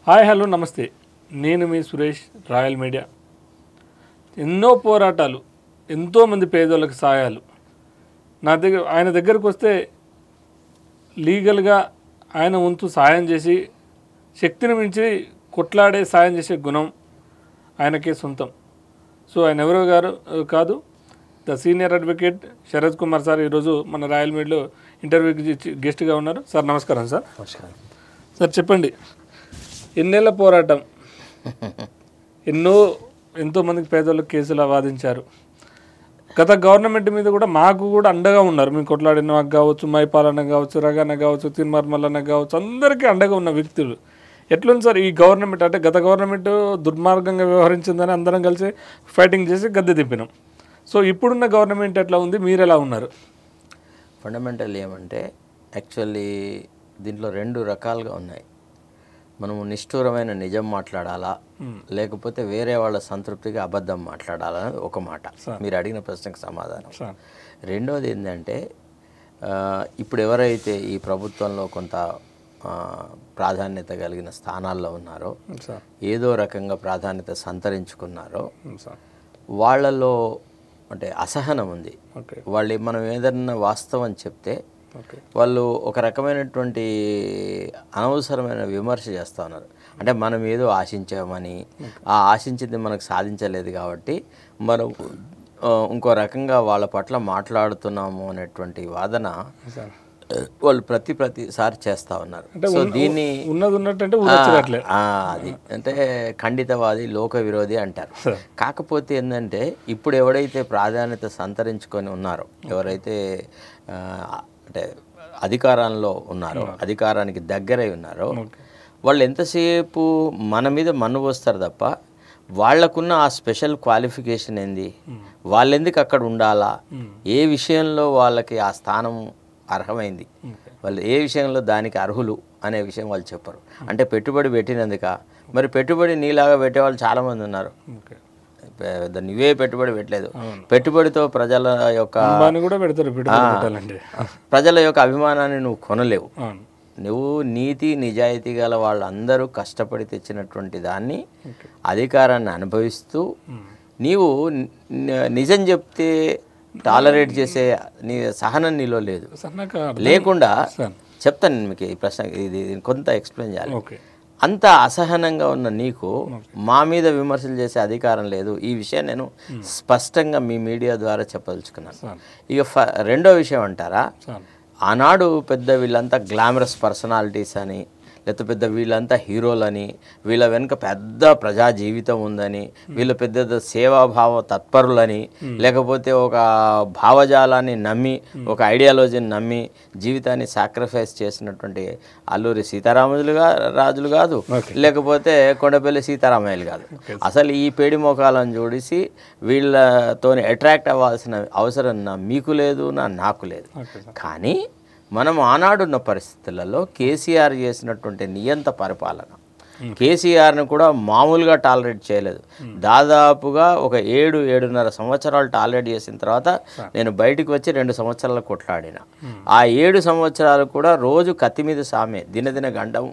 Hi hello నమస్తే, నేను మీ Suresh, royal media. ఎన్నో పోరాటాలు, ఎంతోమంది పేదోళ్ళకి సాయాలు. ఆయన దగ్గరకు వస్తే లీగల్గా ఆయన వంతు సాయం చేసి శక్తిని మించి కొట్లాడే సాయం చేసే గుణం ఆయనకే సొంతం. సో ఆయన ఎవరో కాదు, the senior advocate Sharath Kumar sir ఈరోజు మన రాయల్ మీడియాలో ఇంటర్వ్యూకి గెస్ట్గా ఉన్నారు. సార్ నమస్కారం. సార్ నమస్కారం. సార్ చెప్పండి, ఎన్నేళ్ల పోరాటం, ఎంతోమందికి పేదోళ్ళకి కేసులు వాదించారు. గత గవర్నమెంట్ మీద కూడా మాకు కూడా అండగా ఉన్నారు. మేము కొట్లాడిన మాకు కావచ్చు, మైపాలన్న కావచ్చు, రగన్న కావచ్చు, తిన్మర్మలన్న కావచ్చు, అందరికీ అండగా ఉన్న వ్యక్తులు. ఎట్లుంది సార్ ఈ గవర్నమెంట్? అంటే గత గవర్నమెంట్ దుర్మార్గంగా వ్యవహరించిందని అందరం కలిసి ఫైటింగ్ చేసి గద్దె దింపినాం. సో ఇప్పుడున్న గవర్నమెంట్ ఎట్లా ఉంది, మీరు ఎలా ఉన్నారు? ఫండమెంటల్ ఏమంటే యాక్చువల్లీ దీంట్లో రెండు రకాలుగా ఉన్నాయి. మనము నిష్ఠూరమైన నిజం మాట్లాడాలా, లేకపోతే వేరే వాళ్ళ సంతృప్తిగా అబద్ధం మాట్లాడాలా అనేది ఒక మాట. మీరు అడిగిన ప్రశ్నకు సమాధానం. రెండోది ఏంటంటే, ఇప్పుడు ఎవరైతే ఈ ప్రభుత్వంలో కొంత ప్రాధాన్యత కలిగిన స్థానాల్లో ఉన్నారో, ఏదో రకంగా ప్రాధాన్యత సంతరించుకున్నారో, వాళ్ళలో అంటే అసహనం ఉంది. వాళ్ళు మనం ఏదన్నా వాస్తవం చెప్తే వాళ్ళు ఒక రకమైనటువంటి అనవసరమైన విమర్శ చేస్తూ ఉన్నారు. అంటే మనం ఏదో ఆశించామని, ఆ ఆశించింది మనకు సాధించలేదు కాబట్టి మనం ఇంకో రకంగా వాళ్ళ పట్ల మాట్లాడుతున్నాము అనేటువంటి వాదన వాళ్ళు ప్రతిసారి చేస్తూ ఉన్నారు. సో దీన్ని అది అంటే ఖండితవాది, లోక విరోధి అంటారు. కాకపోతే ఏంటంటే, ఇప్పుడు ఎవడైతే ప్రాధాన్యత సంతరించుకొని ఉన్నారో, ఎవరైతే అంటే అధికారంలో ఉన్నారో, అధికారానికి దగ్గరై ఉన్నారో, వాళ్ళు ఎంతసేపు మన మీద మన్ను పోస్తారు తప్ప వాళ్ళకున్న ఆ స్పెషల్ క్వాలిఫికేషన్ ఏంది, వాళ్ళెందుకు అక్కడ ఉండాలా, ఏ విషయంలో వాళ్ళకి ఆ స్థానం అర్హమైంది, వాళ్ళు ఏ విషయంలో దానికి అర్హులు అనే విషయం వాళ్ళు చెప్పరు. అంటే పెట్టుబడి పెట్టినందుక, మరి పెట్టుబడి నీలాగా పెట్టేవాళ్ళు చాలామంది ఉన్నారు. నువ్వే పెట్టుబడి పెట్టలేదు, పెట్టుబడితో ప్రజల యొక్క అభిమానాన్ని నువ్వు కొనలేవు. నువ్వు నీతి నిజాయితీ గల వాళ్ళందరూ కష్టపడి తెచ్చినటువంటి దాన్ని, అధికారాన్ని అనుభవిస్తూ నీవు నిజం చెప్తే టాలరేట్ చేసే నీ సహనం నీలో లేదు. లేకుండా చెప్తాను నేను మీకు ఈ ప్రశ్న, ఇది కొంత ఎక్స్ప్లెయిన్ చేయాలి. అంత అసహనంగా ఉన్న నీకు మా మీద విమర్శలు చేసే అధికారం లేదు. ఈ విషయం నేను స్పష్టంగా మీ మీడియా ద్వారా చెప్పదలుచుకున్నాను. ఇక రెండో విషయం అంటారా, ఆనాడు పెద్ద వీళ్ళంతా గ్లామరస్ పర్సనాలిటీస్ అని, లేకపోతే పెద్ద వీళ్ళంతా హీరోలని, వీళ్ళ వెనుక పెద్ద ప్రజా జీవితం ఉందని, వీళ్ళు పెద్ద సేవాభావ తత్పరులని, లేకపోతే ఒక భావజాలాన్ని నమ్మి, ఒక ఐడియాలజీని నమ్మి జీవితాన్ని సాక్రిఫైస్ చేసినటువంటి అల్లూరి రాజులు కాదు, లేకపోతే కొండపల్లి సీతారామయ్యలు కాదు. అసలు ఈ పేడి మోకాలను జోడిసి వీళ్ళతోని అట్రాక్ట్ అవ్వాల్సిన అవసరం మీకు లేదు, నాకు లేదు. కానీ మనం ఆనాడున్న పరిస్థితులలో కేసీఆర్ చేసినటువంటి నియంత పరిపాలన, కేసీఆర్ను కూడా మామూలుగా టాలరేట్ చేయలేదు. దాదాపుగా ఒక 7-7.5 సంవత్సరాలు టాలరేట్ చేసిన తర్వాత నేను బయటకు వచ్చి 2 సంవత్సరాలు కొట్లాడిన. ఆ 7 సంవత్సరాలు కూడా రోజు కత్తి మీద సామే, దినదిన గండం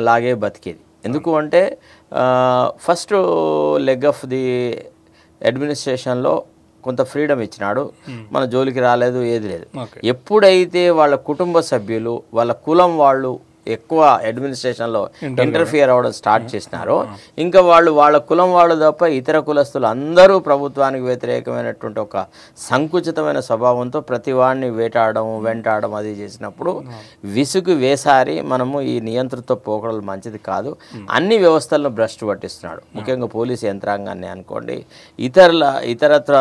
లాగే బతికేది. ఎందుకు అంటే ఫస్ట్ లెగ్ ఆఫ్ ది అడ్మినిస్ట్రేషన్లో కొంత ఫ్రీడమ్ ఇచ్చినాడు, మన జోలికి రాలేదు, ఏది లేదు. ఎప్పుడైతే వాళ్ళ కుటుంబ సభ్యులు, వాళ్ళ కులం వాళ్ళు ఎక్కువ అడ్మినిస్ట్రేషన్లో ఇంటర్ఫియర్ అవ్వడం స్టార్ట్ చేసినారో, ఇంకా వాళ్ళ కులం వాళ్ళు తప్ప ఇతర కులస్తులు అందరూ ప్రభుత్వానికి వ్యతిరేకమైనటువంటి ఒక సంకుచితమైన స్వభావంతో ప్రతి వాడిని వెంటాడడం అది చేసినప్పుడు విసుగు వేసారి మనము ఈ నియంత్రిత పోకడలు మంచిది కాదు, అన్ని వ్యవస్థలను భ్రష్టు పట్టిస్తున్నాడు. ముఖ్యంగా పోలీసు యంత్రాంగాన్ని అనుకోండి, ఇతరత్ర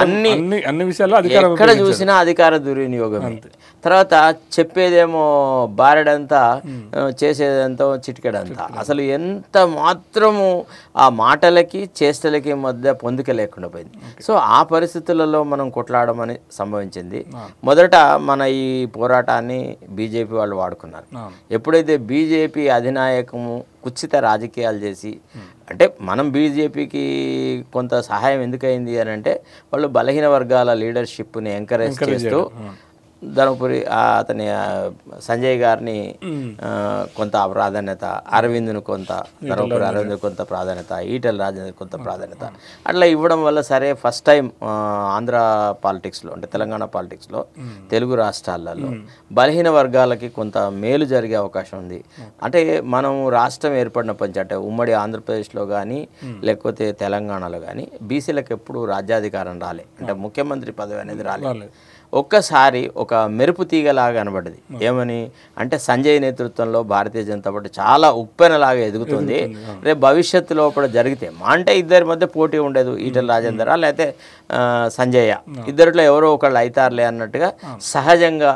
అన్ని విషయాల్లో ఎక్కడ చూసినా అధికార దుర్వినియోగం. తర్వాత చెప్పేదేమో బారెడంతా, చేసేదంతా చిటికెడంతా. అసలు ఎంత మాత్రము ఆ మాటలకి చేష్టలకి మధ్య పొందిక లేకుండా పోయింది. సో ఆ పరిస్థితులలో మనం కొట్లాడమని సంభవించింది. మొదట మన ఈ పోరాటాన్ని బీజేపీ వాళ్ళు వాడుకున్నారు. ఎప్పుడైతే బీజేపీ అధినాయకము కుత్సిత రాజకీయాలు చేసి, అంటే మనం బీజేపీకి కొంత సహాయం ఎందుకైంది అని అంటే, వాళ్ళు బలహీన వర్గాల లీడర్షిప్ని ఎంకరేజ్ చేస్తూ ధర్మపురి అతని సంజయ్ గారిని కొంత ప్రాధాన్యత, అరవింద్ను కొంత, ధర్మపురి అరవింద్ కొంత ప్రాధాన్యత, ఈటెల రాజేందర్ కొంత ప్రాధాన్యత అట్లా ఇవ్వడం వల్ల సరే ఫస్ట్ టైం ఆంధ్ర పాలిటిక్స్లో అంటే తెలంగాణ పాలిటిక్స్లో తెలుగు రాష్ట్రాలలో బలహీన వర్గాలకి కొంత మేలు జరిగే అవకాశం ఉంది. అంటే మనం రాష్ట్రం ఏర్పడినప్పటి నుంచి అంటే ఉమ్మడి ఆంధ్రప్రదేశ్లో కానీ లేకపోతే తెలంగాణలో కానీ బీసీలకు ఎప్పుడు రాజ్యాధికారం రాలే, అంటే ముఖ్యమంత్రి పదవి అనేది రాలేదు. ఒక్కసారి ఒక మెరుపు తీగలాగా కనబడ్డది. ఏమని అంటే సంజయ్ నేతృత్వంలో భారతీయ జనతా పార్టీ చాలా ఉప్పెనలాగా ఎదుగుతుంది, రేపు భవిష్యత్తులో కూడా జరిగితే అంటే ఇద్దరి మధ్య పోటీ ఉండదు, ఈటెల రాజేందర్ లేకపోతే సంజయ్య ఇద్దరిలో ఎవరో ఒకళ్ళు అవుతారులే అన్నట్టుగా సహజంగా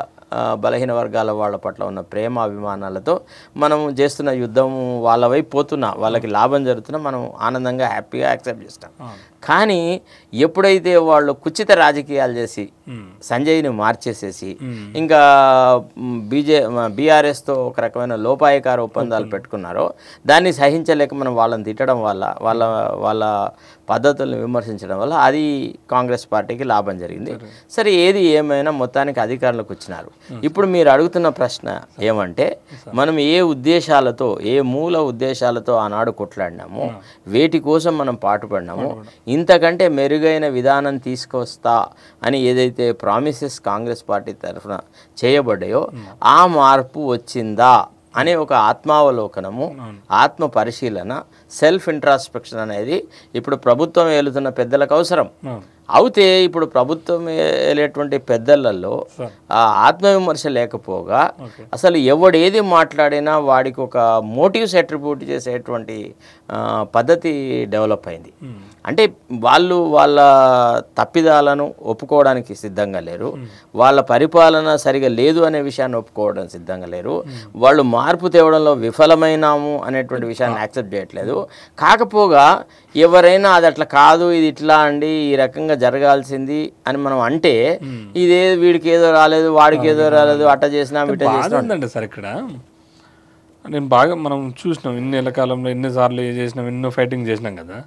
బలహీన వర్గాల వాళ్ళ పట్ల ఉన్న ప్రేమ అభిమానాలతో మనం చేస్తున్న యుద్ధం వాళ్ళ వైపు పోతున్నా, వాళ్ళకి లాభం జరుగుతున్నా మనం ఆనందంగా హ్యాపీగా యాక్సెప్ట్ చేస్తాం. కానీ ఎప్పుడైతే వాళ్ళు కుచిత రాజకీయాలు చేసి సంజయ్ని మార్చేసేసి ఇంకా బీఆర్ఎస్తో ఒక రకమైన లోపాయకార ఒప్పందాలు పెట్టుకున్నారో దాన్ని సహించలేక మనం వాళ్ళని తిట్టడం వల్ల వాళ్ళ పద్ధతులను విమర్శించడం వల్ల అది కాంగ్రెస్ పార్టీకి లాభం జరిగింది. సరే ఏది ఏమైనా మొత్తానికి అధికారంలోకి వచ్చినారు. ఇప్పుడు మీరు అడుగుతున్న ప్రశ్న ఏమంటే మనం ఏ ఉద్దేశాలతో ఏ మూల ఉద్దేశాలతో ఆనాడు కొట్లాడినామో వేటి కోసం మనం పాటుపడినామో ఇంతకంటే మెరుగైన విధానం తీసుకొస్తా అని ఏదైతే ప్రామిసెస్ కాంగ్రెస్ పార్టీ తరఫున చేయబడ్డాయో ఆ మార్పు వచ్చిందా అనే ఒక ఆత్మావలోకనము, ఆత్మ పరిశీలన, సెల్ఫ్ ఇంట్రాస్పెక్షన్ అనేది ఇప్పుడు ప్రభుత్వం ఏలుతున్న పెద్దలకు అవసరం. అయితే ఇప్పుడు ప్రభుత్వం వెళ్ళేటువంటి పెద్దలలో ఆత్మవిమర్శ లేకపోగా అసలు ఎవడేది మాట్లాడినా వాడికి ఒక మోటివ్స్ అట్రిబ్యూట్ చేసేటువంటి పద్ధతి డెవలప్ అయింది. అంటే వాళ్ళు వాళ్ళ తప్పిదాలను ఒప్పుకోవడానికి సిద్ధంగా లేరు, వాళ్ళ పరిపాలన సరిగా లేదు అనే విషయాన్ని ఒప్పుకోవడానికి సిద్ధంగా లేరు, వాళ్ళు మార్పు తేవడంలో విఫలమైనాము అనేటువంటి విషయాన్ని యాక్సెప్ట్ చేయట్లేదు. కాకపోగా ఎవరైనా అది అట్లా కాదు, ఇది ఇట్లా అండి, ఈ రకంగా జరగాల్సింది అని మనం అంటే ఇదే వీడికి ఏదో రాలేదు, వాడికి ఏదో రాలేదు, అట్ట చేసినా ఇట్ట చేసినా సార్. ఇక్కడ నేను బాగా మనం చూసినాం ఇన్నేళ్ల కాలంలో ఎన్నిసార్లు చేసినాం, ఎన్నో ఫైటింగ్ చేసినాం కదా.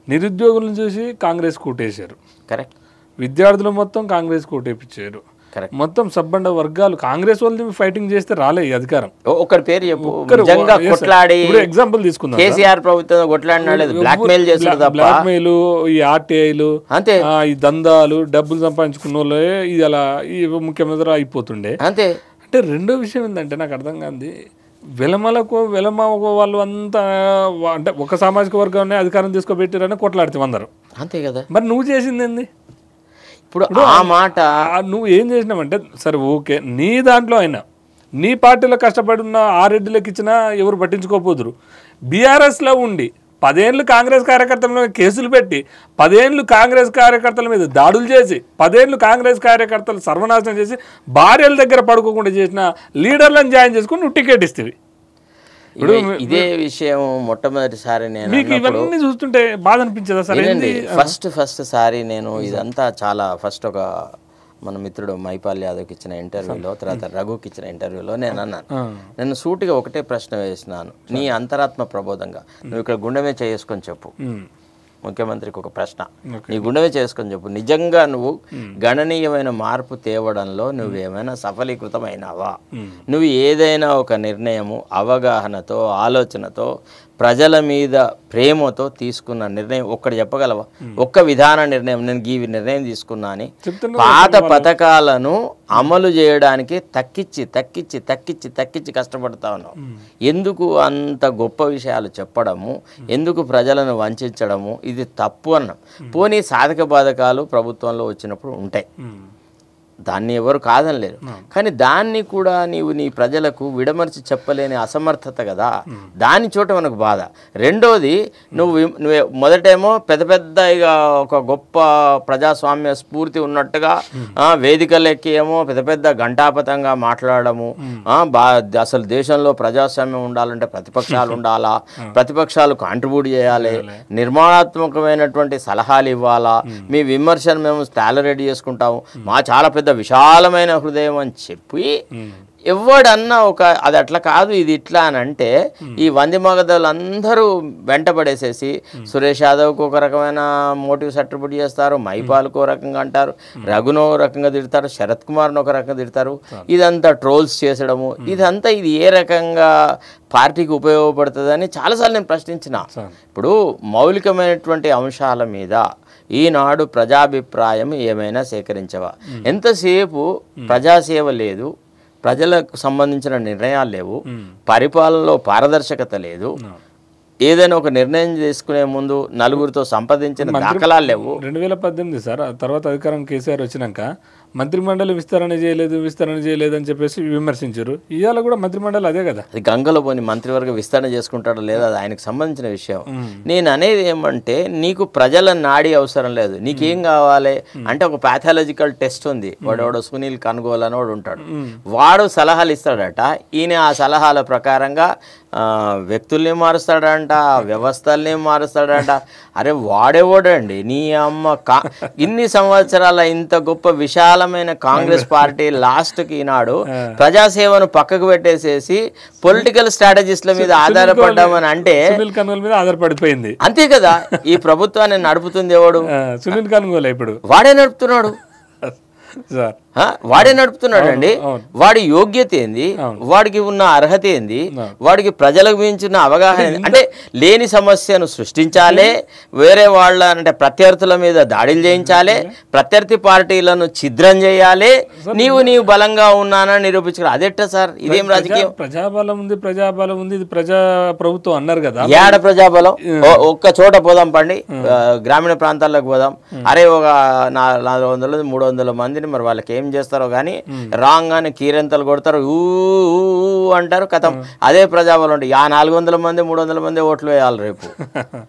నిరుద్యోగులను చూసి కాంగ్రెస్ కోటేశారు, కరెక్ట్. విద్యార్థులు మొత్తం కాంగ్రెస్ కోటేపించారు, మొత్తం సబ్బండ వర్గాలు కాంగ్రెస్ వాళ్ళు ఫైటింగ్ చేస్తే రాలే ఈ అధికారం. ఒకరి పేరు చెప్పు, నిజంగా కొట్లాడి ఎగ్జాంపుల్ తీసుకుందాం. కేసీఆర్ ప్రభుత్వం కొట్లాడినాడు, బ్లాక్మెయిల్ చేశారు తప్ప, బ్లాక్మెయిల్, ఈ ఆర్టీఐలు, అంతే, ఈ దందాలు, డబ్బులు సంపాదించుకున్న వాళ్ళే ఇది అలా ఈ ముఖ్యమంత్రి అయిపోతుండే. అంతే. అంటే రెండో విషయం ఏంటంటే నాకు అర్థం కాదు, వెలమ వాళ్ళు అంతా అంటే ఒక సామాజిక వర్గాన్ని అధికారం తీసుకోబెట్టారని కొట్లాడితే అందరూ, అంతే కదా. మరి నువ్వు చేసింది ఏంది? ఇప్పుడు ఆ మాట నువ్వు ఏం చేసినావంటే సరే ఓకే, నీ దాంట్లో అయినా నీ పార్టీలో కష్టపడి ఉన్న ఆరెడ్డిలకు ఇచ్చినా ఎవరు పట్టించుకోపోదురు. బీఆర్ఎస్లో ఉండి 10 ఏళ్ళు కాంగ్రెస్ కార్యకర్తల మీద కేసులు పెట్టి 10 ఏళ్ళు కాంగ్రెస్ కార్యకర్తల మీద దాడులు చేసి 10 ఏళ్ళు కాంగ్రెస్ కార్యకర్తలు సర్వనాశనం చేసి భార్యల దగ్గర పడుకోకుండా చేసిన లీడర్లను జాయిన్ చేసుకుని నువ్వు టికెట్ ఇస్తేవి. ఇప్పుడు ఇదే విషయం మొట్టమొదటిసారి నేను ఇవన్నీ చూస్తుంటే బాధ అనిపించదా సార్? ఫస్ట్ సారి నేను ఇదంతా చాలా ఫస్ట్ ఒక మన మిత్రుడు మైపాల్ యాదవ్కి ఇచ్చిన ఇంటర్వ్యూలో, తర్వాత రఘుకి ఇచ్చిన ఇంటర్వ్యూలో నేను అన్నాను, నేను సూటిగా ఒకటే ప్రశ్న వేసినాను, నీ అంతరాత్మ ప్రబోధంగా నువ్వు ఇక్కడ గుండెమే చేసుకొని చెప్పు. ముఖ్యమంత్రికి ఒక ప్రశ్న, నీ గుండెమే చేసుకొని చెప్పు, నిజంగా నువ్వు గణనీయమైన మార్పు తేవడంలో నువ్వేమైనా సఫలీకృతమైనావా? నువ్వు ఏదైనా ఒక నిర్ణయము అవగాహనతో, ఆలోచనతో, ప్రజల మీద ప్రేమతో తీసుకున్న నిర్ణయం ఒక్కటి చెప్పగలవా? ఒక్క విధాన నిర్ణయం, నేను ఈ నిర్ణయం తీసుకున్నా అని పాత పథకాలను అమలు చేయడానికి తక్కిచ్చి కష్టపడతా ఉన్నావు. ఎందుకు అంత గొప్ప విషయాలు చెప్పడము, ఎందుకు ప్రజలను వంచడము, ఇది తప్పు అన్నాం. పోనీ సాధక బాధకాలు ప్రభుత్వంలో వచ్చినప్పుడు ఉంటాయి, దాన్ని ఎవరు కాదనలేరు. కానీ దాన్ని కూడా నీవు నీ ప్రజలకు విడమర్చి చెప్పలేని అసమర్థత కదా, దాని చోట మనకు బాధ. రెండోది, నువ్వు మొదటేమో పెద్ద ఇక ఒక గొప్ప ప్రజాస్వామ్య స్ఫూర్తి ఉన్నట్టుగా వేదికలెక్కి ఏమో పెద్ద ఘంటాపథంగా మాట్లాడము, అసలు దేశంలో ప్రజాస్వామ్యం ఉండాలంటే ప్రతిపక్షాలు ఉండాలా, ప్రతిపక్షాలు కాంట్రిబ్యూట్ చేయాలి, నిర్మాణాత్మకమైనటువంటి సలహాలు ఇవ్వాలా, మీ విమర్శను మేము టాలరేట్ చేసుకుంటాము, మా చాలా పెద్ద విశాలమైన హృదయం అని చెప్పి ఎవడన్నా అది అట్లా కాదు ఇది ఇట్లా అని అంటే ఈ వంది మగధలు అందరూ వెంటబడేసేసి సురేష్ యాదవ్కు ఒక రకమైన మోటివ్స్ అట్రిబ్యూట్ చేస్తారు, మైపాల్కు ఒక రకంగా అంటారు, రఘును ఒక రకంగా తిడతారు, శరత్ కుమార్ను ఒక రకంగా తిడతారు. ఇదంతా ట్రోల్స్ చేసడము ఇదంతా ఇది ఏ రకంగా పార్టీకి ఉపయోగపడుతుందని చాలాసార్లు నేను ప్రశ్నించిన. ఇప్పుడు మౌలికమైనటువంటి అంశాల మీద ఈనాడు ప్రజాభిప్రాయం ఏమైనా సేకరించవా? ఎంతసేపు ప్రజాసేవ లేదు, ప్రజలకు సంబంధించిన నిర్ణయాలు లేవు, పరిపాలనలో పారదర్శకత లేదు, ఏదైనా ఒక నిర్ణయం చేసుకునే ముందు నలుగురితో సంప్రదించిన దాఖలాలు లేవు. 2018 సార్ తర్వాత అధికారం కేసీఆర్ వచ్చినాక మంత్రిమండలి విస్తరణ చేయలేదు అని చెప్పేసి విమర్శించారు. ఇవాళ కూడా మంత్రిమండలి అదే కదా, అది గంగలో పోని మంత్రివర్గ విస్తరణ చేసుకుంటాడో లేదా అది ఆయనకు సంబంధించిన విషయం. నేను అనేది ఏమంటే నీకు ప్రజల నాడి అవసరం లేదు, నీకేం కావాలి అంటే ఒక పాథాలజికల్ టెస్ట్ ఉంది, వాడు సునీల్ కనుగోలు అని వాడు ఉంటాడు, వాడు సలహాలు ఇస్తాడట, ఈయన ఆ సలహాల ప్రకారంగా వ్యక్తుల్ని మారుస్తాడంట, వ్యవస్థల్ని మారుస్తాడంట. అరే వాడేవాడండి నీ అమ్మ ఇన్ని సంవత్సరాల ఇంత గొప్ప విశాలమైన కాంగ్రెస్ పార్టీ లాస్ట్కి ఈనాడు ప్రజాసేవను పక్కకు పెట్టేసేసి పొలిటికల్ స్ట్రాటజిస్ట్ల మీద ఆధారపడ్డామని అంటే సునీల్ కనుగోలు మీద ఆధారపడిపోయింది అంతే కదా. ఈ ప్రభుత్వాన్ని నడుపుతుంది ఎవడు? సునీల్ కనుగోలు ఇప్పుడు వాడే నడుపుతున్నాడు, వాడే నడుపుతున్నాడు అండి. వాడి యోగ్యత ఏంది, వాడికి ఉన్న అర్హత ఏంది, వాడికి ప్రజలకు మించిన అవగాహన అంటే లేని సమస్యను సృష్టించాలి, వేరే వాళ్ళ అంటే ప్రత్యర్థుల మీద దాడులు చేయించాలి, ప్రత్యర్థి పార్టీలను ఛిద్రం చేయాలి, నీవు బలంగా ఉన్నానని నిరూపించుకో. అదెట్టా సార్? ఇదేం రాజకీయం? ప్రజాబలం ఉంది, ఇది ప్రజా ప్రభుత్వం అన్నారు కదా. ఏడ ప్రజాబలం? ఒక్క చోట పోదాం పండి, గ్రామీణ ప్రాంతాలకు పోదాం. అరే ఒక 400-300 మందిని మరి వాళ్ళకి ఏం చేస్తారో కానీ రాగానే కీరెంతలు కొడతారు, ఊ అంటారు, కథం అదే ప్రజాబలం ఉంటుంది. 400 మంది 300 మంది ఓట్లు వేయాలి రేపు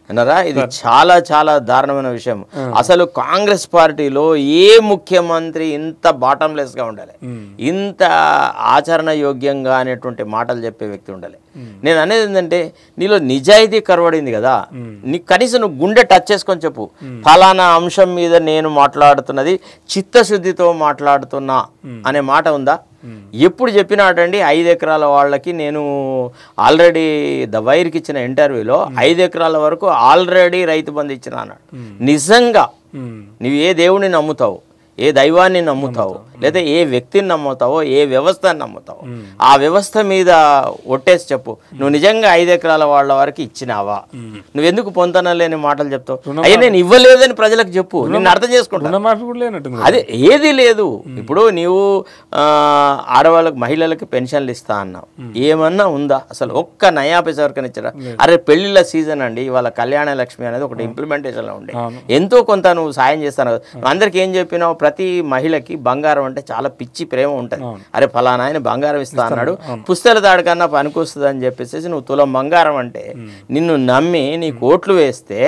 అన్నారా? ఇది చాలా చాలా దారుణమైన విషయం. అసలు కాంగ్రెస్ పార్టీలో ఏ ముఖ్యమంత్రి ఇంత బాటంలెస్ గా ఉండాలి, ఇంత ఆచరణ యోగ్యంగా అనేటువంటి మాటలు చెప్పే వ్యక్తి ఉండాలి. నేను అనేది ఏంటంటే నీలో నిజాయితీ కరవడింది కదా, నీ కనీసం నువ్వు గుండె టచ్ చేసుకొని చెప్పు, ఫలానా అంశం మీద నేను మాట్లాడుతున్నది చిత్తశుద్ధితో మాట్లాడుతున్నా అనే మాట ఉందా? ఎప్పుడు చెప్పినాటండి 5 ఎకరాల వాళ్ళకి నేను ఆల్రెడీ ద వైర్కి ఇచ్చిన ఇంటర్వ్యూలో 5 ఎకరాల వరకు ఆల్రెడీ రైతు బంధు ఇచ్చిన అన్నాడు. నిజంగా నువ్వు ఏ దేవుడిని నమ్ముతావు, ఏ దైవాన్ని నమ్ముతావు, లేదా ఏ వ్యక్తిని నమ్ముతావో, ఏ వ్యవస్థని నమ్ముతావో ఆ వ్యవస్థ మీద ఒట్టేసి చెప్పు, నువ్వు నిజంగా 5 ఎకరాల వాళ్ళ వరకు ఇచ్చినావా? నువ్వెందుకు పొంతనలేని మాటలు చెప్తావు? అయ్యా నేను ఇవ్వలేదని ప్రజలకు చెప్పు, నేను అర్థం చేసుకుంటాను. అదే ఏది లేదు. ఇప్పుడు నీవు ఆడవాళ్ళకి మహిళలకు పెన్షన్లు ఇస్తా అన్నావు, ఏమన్నా ఉందా అసలు? ఒక్క నయా పైసా వరకు ఇచ్చారా? అరే పెళ్లిళ్ళ సీజన్ అండి, ఇవాళ కళ్యాణ లక్ష్మి అనేది ఒకటి ఇంప్లిమెంటేషన్ లో ఉండే, ఎంతో కొంత నువ్వు సాయం చేస్తాను. అందరికి ఏం చెప్పినావు? ప్రతి మహిళకి బంగారం అంటే చాలా పిచ్చి ప్రేమ ఉంటుంది. అరే ఫలానా ఆయన బంగారం ఇస్తా అన్నాడు, పుస్తల దాడికన్నా పనికొస్తుంది అని చెప్పేసి నువ్వు తులం బంగారం అంటే నిన్ను నమ్మి నీ కోట్లు వేస్తే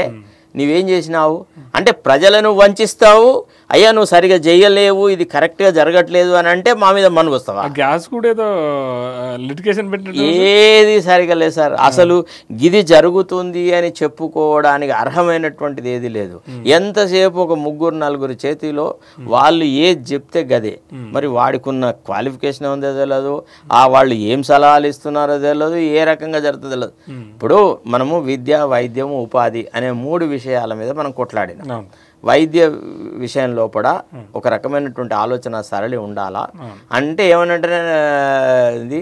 నీవేం చేసినావు అంటే ప్రజలను వంచిస్తావు. అయ్యా నువ్వు సరిగా చేయలేవు, ఇది కరెక్ట్గా జరగట్లేదు అని అంటే మా మీద మను వస్తావా? గ్యాస్ కూడా ఏదో లిటిగేషన్ పెట్టి ఏది సరిగా లేదు సార్. అసలు ఇది జరుగుతుంది అని చెప్పుకోవడానికి అర్హమైనటువంటిది ఏది లేదు. ఎంతసేపు ఒక 3-4 చేతిలో వాళ్ళు ఏది చెప్తే గదే. మరి వాడికి ఉన్న క్వాలిఫికేషన్ ఉందో తెలియదు, వాళ్ళు ఏం సలహాలు ఇస్తున్నారో తెలియదు, ఏ రకంగా జరుగుతుందో తెలియదు. ఇప్పుడు మనము విద్య, వైద్యం, ఉపాధి అనే 3 విషయాల మీద మనం కొట్లాడినాం. వైద్య విషయం లోపల ఒక రకమైనటువంటి ఆలోచన సరళి ఉండాలా అంటే ఏమనంటే ఇది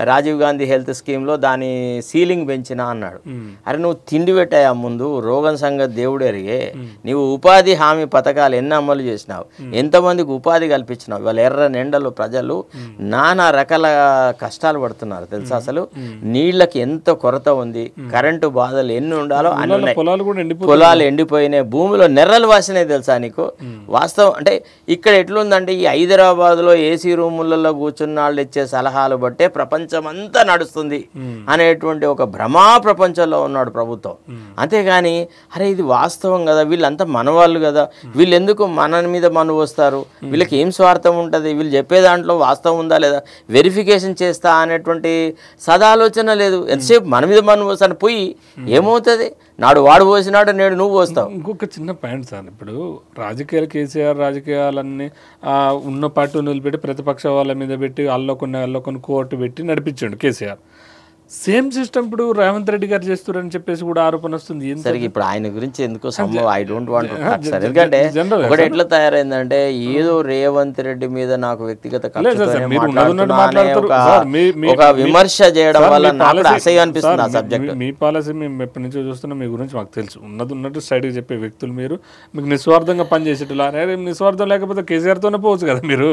రాజీవ్ గాంధీ హెల్త్ స్కీమ్లో దాని సీలింగ్ పెంచినా అన్నాడు. అరే నువ్వు తిండి పెట్టాయా ముందు, రోగం సంగతి దేవుడు ఎరిగే. నీవు ఉపాధి హామీ పథకాలు ఎన్ని అమలు చేసినావు, ఎంతమందికి ఉపాధి కల్పించినావు? ఇవాళ ఎర్రని ఎండలో ప్రజలు నానా రకాల కష్టాలు పడుతున్నారు తెలుసా? అసలు నీళ్ళకి ఎంత కొరత ఉంది, కరెంటు బాధలు ఎన్ని ఉండాలో అన్ని ఉన్నాయి. పొలాలు ఎండిపోయినాయి, భూమిలో నెర్రలు వాసినాయి తెలుసా నీకు? వాస్తవం అంటే ఇక్కడ ఎట్లుందంటే ఈ హైదరాబాద్లో ఏసీ రూములలో కూర్చున్న వాళ్ళు ఇచ్చే సలహాలు బట్టే ప్రపంచం అంతా నడుస్తుంది అనేటువంటి ఒక భ్రమా ప్రపంచంలో ఉన్నాడు ప్రభుత్వం. అంతేగాని అరే ఇది వాస్తవం కదా, వీళ్ళంతా మనవాళ్ళు కదా, వీళ్ళు ఎందుకు మన మీద మను వస్తారు, వీళ్ళకి ఏం స్వార్థం ఉంటుంది, వీళ్ళు చెప్పే దాంట్లో వాస్తవం ఉందా లేదా వెరిఫికేషన్ చేస్తా అనేటువంటి సదాలోచన లేదు. ఎంతసేపు మన మీద మను వస్తాను పోయి ఏమవుతుంది? నాడు వాడు పోసినాడు, నేడు నువ్వు పోస్తావు. ఇంకొక చిన్న పాయింట్ సార్, ఇప్పుడు రాజకీయాలు కేసీఆర్ రాజకీయాలన్నీ ఉన్న పార్టీ నిలబెట్టి ప్రతిపక్ష వాళ్ళ మీద పెట్టి అల్లో కొన్ని కోర్టు పెట్టి నడిపించాడు కేసీఆర్. సేమ్ సిస్టమ్ ఇప్పుడు రేవంత్ రెడ్డి గారు చేస్తారని చెప్పేసి కూడా ఆరోపణ వస్తుంది. సరే ఇప్పుడు ఆయన గురించి ఎందుకో సంభవం I don't want to talk sir. ఎందుకంటే ఒకటి ఎట్లా తయారైందంటే ఏదో రేవంత్ రెడ్డి మీద నాకు వ్యక్తిగత ఒక విమర్శ చేయడం వల్ల నాకు అసహ్యం అనిపిస్తుంది ఆ సబ్జెక్ట్. మీ పాలసీ మేము ఎప్పటి నుంచో చూస్తున్నా, మీ గురించి మాకు తెలుసు. ఉన్నట్టు స్ట్రైట్ గా చెప్పే వ్యక్తులు మీరు, మీకు నిస్వార్థంగా పనిచేసేటలా. నిస్వార్థం లేకపోతే కేసీఆర్ తోనే పోవచ్చు కదా మీరు,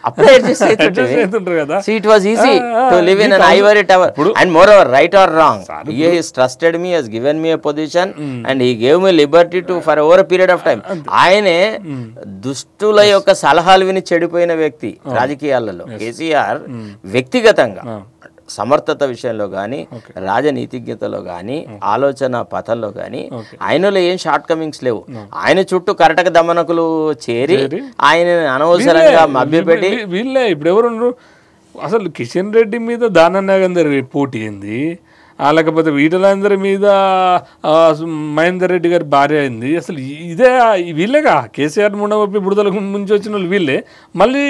అప్పుడే అడ్జస్ట్ అవుతుంటారు కదా. It was easy to live in an ivory tower. And moreover, right or wrong, he has trusted me, has given me a position, and he gave me liberty to for over a period of time. ఆయనే దుష్టుల యొక్క సలహాలు విని చెడిపోయిన వ్యక్తి రాజకీయాలలో. కేసీఆర్ వ్యక్తిగతంగా సమర్థత విషయంలో కానీ, రాజనీతిజ్ఞతలో కానీ, ఆలోచన పథంలో కానీ ఆయనలో ఏం షార్ట్ కమింగ్స్ లేవు. ఆయన చుట్టూ కరటక దమనకులు చేరి ఆయన అనవసరంగా మభ్యపెట్టి వీళ్ళే ఇప్పుడు ఎవరు అసలు కిషన్ రెడ్డి మీద దాననాగందర్ పోటీ ఏంది, లేకపోతే వీటలందరి మీద మహేందర్ రెడ్డి గారి భార్య అయింది. అసలు ఇదే వీళ్ళేగా కేసీఆర్ ముండవప్పి బుడదల ముంచి వచ్చిన వాళ్ళు వీళ్ళే, మళ్ళీ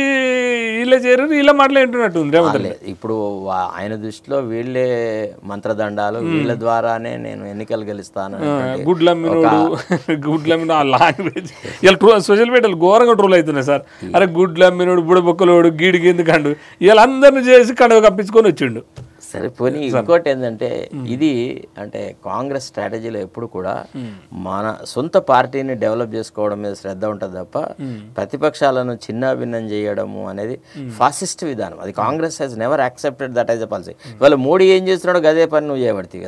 వీళ్ళే చేరారు, వీళ్ళ మాటలేంటున్నట్టు రేవంత్ రెడ్డి. ఇప్పుడు ఆయన దృష్టిలో వీళ్ళే మంత్రదండాలు, వీళ్ళ ద్వారానే నేను ఎన్నికలు గెలుస్తాను. గుడ్లమ్మినోడు ఆ లాంగ్వేజ్ ఇలా సోషల్ మీడియాలో ఘోరంగా ట్రోల్ అవుతున్నాయి సార్. అరే గుడ్లమ్మినోడు, బుడబొక్కలోడు, గీడికి ఎందుకండు, వీళ్ళందరినీ చేసి కడవ కప్పించుకొని వచ్చిండు. సరే పోనీ ఇంకోటి ఏంటంటే, ఇది అంటే కాంగ్రెస్ స్ట్రాటజీలో ఎప్పుడు కూడా మన సొంత పార్టీని డెవలప్ చేసుకోవడం మీద శ్రద్ధ ఉంటుంది తప్ప ప్రతిపక్షాలను చిన్నాభిన్నం చేయడము అనేది ఫాసిస్ట్ విధానం. అది Congress he's never accepted that as a policy. ఇవాళ మోడీ ఏం చేస్తున్నాడో గదే పని నువ్వు చేయబడుతుంది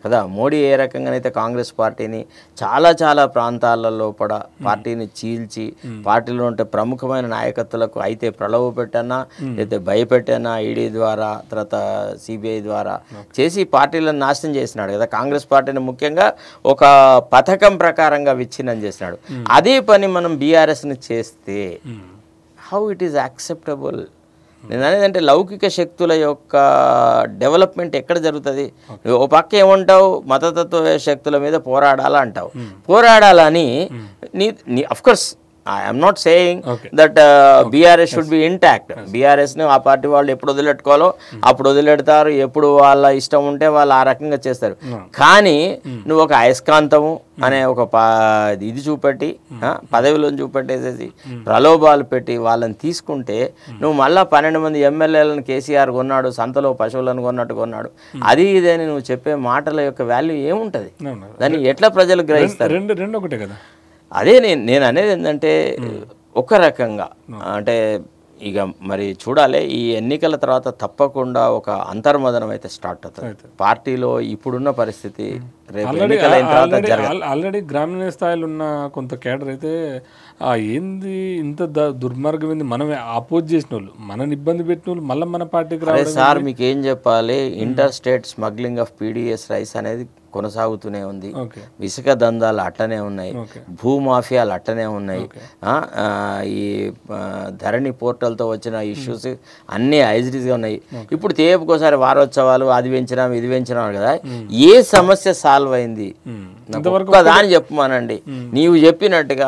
కదా. మోడీ ఏ రకంగానైతే కాంగ్రెస్ పార్టీని చాలా ప్రాంతాలలో కూడా పార్టీని చీల్చి పార్టీలో ఉంటే ప్రముఖమైన నాయకత్వాలకు అయితే ప్రలోభ పెట్టానా, అయితే భయపెట్టానా, ఈడీ ద్వారా తర్వాత సిబిఐ ద్వారా చేసి పార్టీలను నాశనం చేసినాడు కదా. కాంగ్రెస్ పార్టీని ముఖ్యంగా ఒక పథకం ప్రకారంగా విచ్ఛిన్నం చేసినాడు. అదే పని మనం బీఆర్ఎస్ని చేస్తే హౌ ఇట్ ఈస్ యాక్సెప్టబుల్? నేను అనేది అంటే లౌకిక శక్తుల యొక్క డెవలప్మెంట్ ఎక్కడ జరుగుతుంది? ఓ పక్క ఏమంటావు, మతతత్వ శక్తుల మీద పోరాడాలా అంటావు. పోరాడాలని of course I am not saying that BRS should be intact. BRS ని ఆ పార్టీ వాళ్ళు ఎప్పుడు వదిలెట్టుకోవాలో అప్పుడు వదిలెడతారు, ఎప్పుడు వాళ్ళ ఇష్టం ఉంటే వాళ్ళు ఆ రకంగా చేస్తారు. కానీ నువ్వు ఒక అయస్కాంతము అనే ఒక ఇది చూపెట్టి పదవిలో చూపెట్టేసేసి ప్రలోభాలు పెట్టి వాళ్ళని తీసుకుంటే నువ్వు మళ్ళీ 12 మంది ఎమ్మెల్యేలను కేసీఆర్ కొన్నాడు, సంతలో పశువులను కొన్నట్టు కొన్నాడు, అది ఇదని నువ్వు చెప్పే మాటల యొక్క వాల్యూ ఏముంటుంది? దాన్ని ఎట్లా ప్రజలు గ్రహిస్తారు? రెండు ఒకటే కదా. అదే నేను అనేది ఏంటంటే ఒక రకంగా అంటే ఇక మరి చూడాలి. ఈ ఎన్నికల తర్వాత తప్పకుండా ఒక అంతర్మదనం అయితే స్టార్ట్ అవుతుంది పార్టీలో. ఇప్పుడున్న పరిస్థితి ఆల్రెడీ గ్రామీణ స్థాయిలో ఉన్న కొంత కేడర్ అయితే ఏంది ఇంత దుర్మార్గం, మనమే అపోజ్ చేసిన వాళ్ళు, మనని ఇబ్బంది పెట్టిన వాళ్ళు మళ్ళీ మన పార్టీకి రావాలి. సార్ మీకు ఏం చెప్పాలి, inter state smuggling of PDS rice అనేది కొనసాగుతూనే ఉంది. ఇసుక దందాలు అట్టనే ఉన్నాయి, భూమాఫియాలు అట్టనే ఉన్నాయి, ఈ ధరణి పోర్టల్తో వచ్చిన ఇష్యూస్ అన్నీ ఐజ్రీస్గా ఉన్నాయి. ఇప్పుడు తేపుకోసారి వారోత్సవాలు అది పెంచినాం ఇది పెంచినాం కదా. ఏ సమస్య సాల్వ్ అయింది దాన్ని చెప్పమానండి. నీవు చెప్పినట్టుగా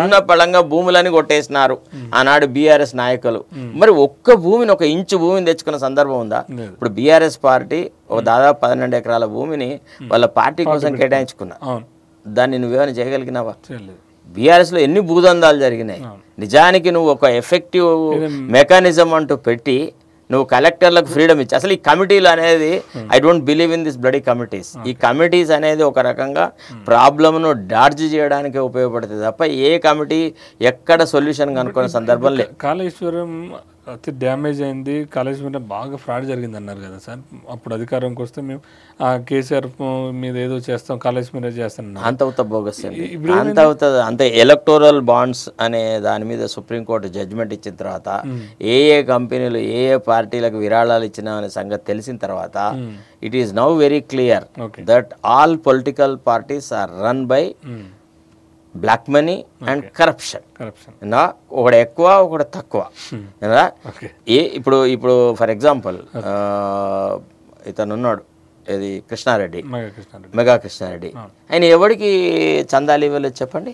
ఉన్న పళంగా భూములని కొట్టేసినారు ఆనాడు బీఆర్ఎస్ నాయకులు. మరి ఒక్క భూమిని, ఒక ఇంచు భూమిని తెచ్చుకున్న సందర్భం ఉందా? ఇప్పుడు బీఆర్ఎస్ పార్టీ ఒక దాదాపు 12 ఎకరాల భూమిని వాళ్ళ పార్టీ కోసం కేటాయించుకున్నా. దాన్ని నువ్వేమైనా చేయగలిగినావా? బీఆర్ఎస్లో ఎన్ని భూదందాలు జరిగినాయి. నిజానికి నువ్వు ఒక ఎఫెక్టివ్ మెకానిజం అంటూ పెట్టి నువ్వు కలెక్టర్లకు ఫ్రీడమ్ ఇచ్చి, అసలు ఈ కమిటీలు అనేది I don't believe in this bloody committees. ఈ కమిటీస్ అనేది ఒక రకంగా ప్రాబ్లమ్ను డాడ్జ్ చేయడానికి ఉపయోగపడుతుంది తప్ప ఏ కమిటీ ఎక్కడ సొల్యూషన్ కనుక్కునే సందర్భం లేదు. కాళేశ్వరం అతి డ్యామేజ్ అయింది, కాళేశ్వరం బాగా ఫ్రాడ్ జరిగింది అన్నారు కదా సార్. అప్పుడు అధికారంకి వస్తే మేము కేసీఆర్ మీద ఏదో చేస్తాం, కాళేశ్వరం చేస్తాం. అంత అవుతా బోగస్ అంత అవుతుంది. అంత ఎలక్టోరల్ బాండ్స్ అనే దాని మీద సుప్రీంకోర్టు జడ్జిమెంట్ ఇచ్చిన తర్వాత ఏ కంపెనీలు ఏ పార్టీలకు విరాళాలు ఇచ్చిన అనే సంగతి తెలిసిన తర్వాత it is now very clear that all political parties are run by black money and corruption. ఒకడు ఎక్కువ ఒకడు తక్కువ. ఇప్పుడు ఫర్ ఎగ్జాంపుల్ ఇతను ఉన్నాడు ఇది కృష్ణారెడ్డి, మెగా కృష్ణారెడ్డి. మెగా కృష్ణారెడ్డి, ఆయన ఎవరికి చందాలు ఇవ్వలేదు చెప్పండి?